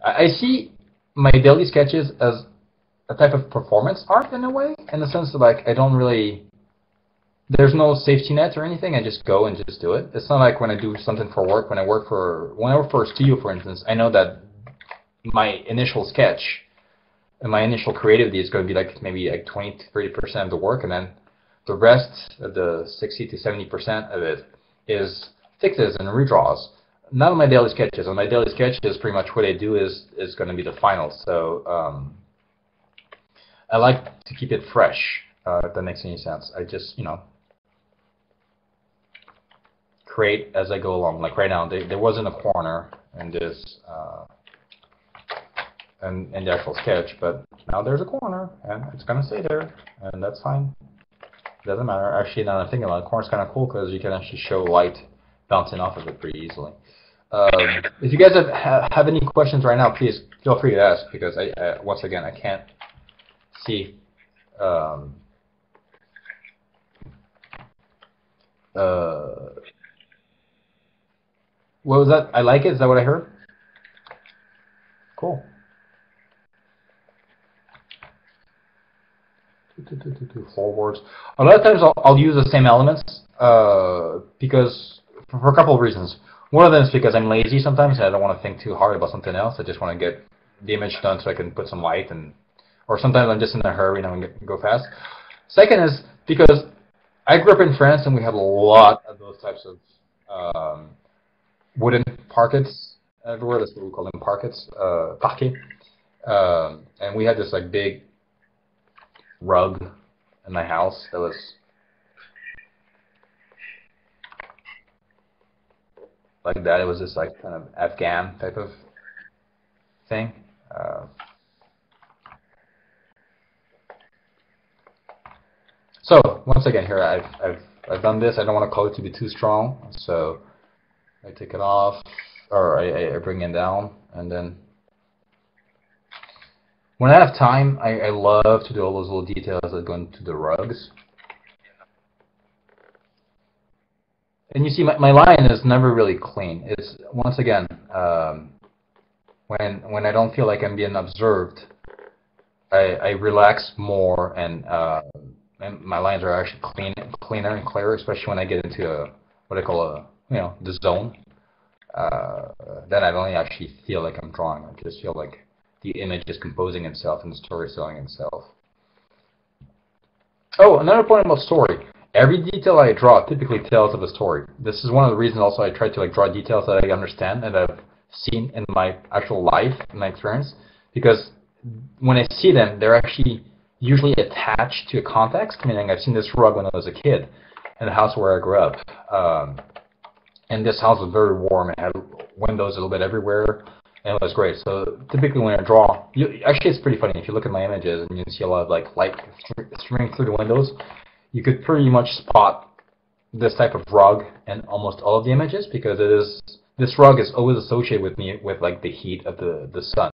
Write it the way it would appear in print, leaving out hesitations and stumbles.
I see my daily sketches as a type of performance art in a way, in the sense that like I don't really, there's no safety net or anything. I just go and just do it. It's not like when I do something for work. When I work for a studio, for instance, I know that my initial sketch and my initial creativity is going to be like maybe like 20 to 30% of the work, and then the rest of the 60 to 70% of it is fixes and redraws. Not on my daily sketches. On my daily sketches, pretty much what I do is going to be the final. So I like to keep it fresh. If that makes any sense. I just create as I go along. Like right now, there wasn't a corner in this in the actual sketch, but now there's a corner, and it's gonna stay there, and that's fine. Doesn't matter. Actually, now that I'm thinking about it, the corner's kind of cool because you can actually show light bouncing off of it pretty easily. If you guys have any questions right now, please feel free to ask, because I once again I can't see. What was that? I like it. Is that what I heard? Cool. Forwards. A lot of times I'll use the same elements because for a couple of reasons. One of them is because I'm lazy sometimes and I don't want to think too hard about something else. I just want to get the image done so I can put some light, or sometimes I'm just in a hurry and I go fast. Second is because I grew up in France and we had a lot of those types of wooden parquets everywhere. That's what we call them, parquets, parquet. And we had this like big rug in my house that was like that. It was this like kind of Afghan type of thing. So once again, here I've done this. I don't want the color to be too strong, so I take it off, or I bring it down, and then when I have time, I love to do all those little details that go into the rugs. And you see, my line is never really clean. It's once again when I don't feel like I'm being observed, I relax more, and my lines are actually cleaner and clearer, especially when I get into what I call the zone. Then I don't actually feel like I'm drawing. I just feel like the image is composing itself and the story is telling itself. Oh, another point about story. Every detail I draw typically tells of a story. This is one of the reasons also I try to draw details that I understand and I've seen in my actual life, in my experience, because when I see them, they're actually usually attached to a context. Meaning, I've seen this rug when I was a kid in the house where I grew up. And this house was very warm. It had windows a little bit everywhere, and it was great. So typically when I draw, actually it's pretty funny. If you look at my images and you see a lot of like light streaming through the windows, you could pretty much spot this type of rug in almost all of the images, because this rug is always associated with me with like the heat of the sun.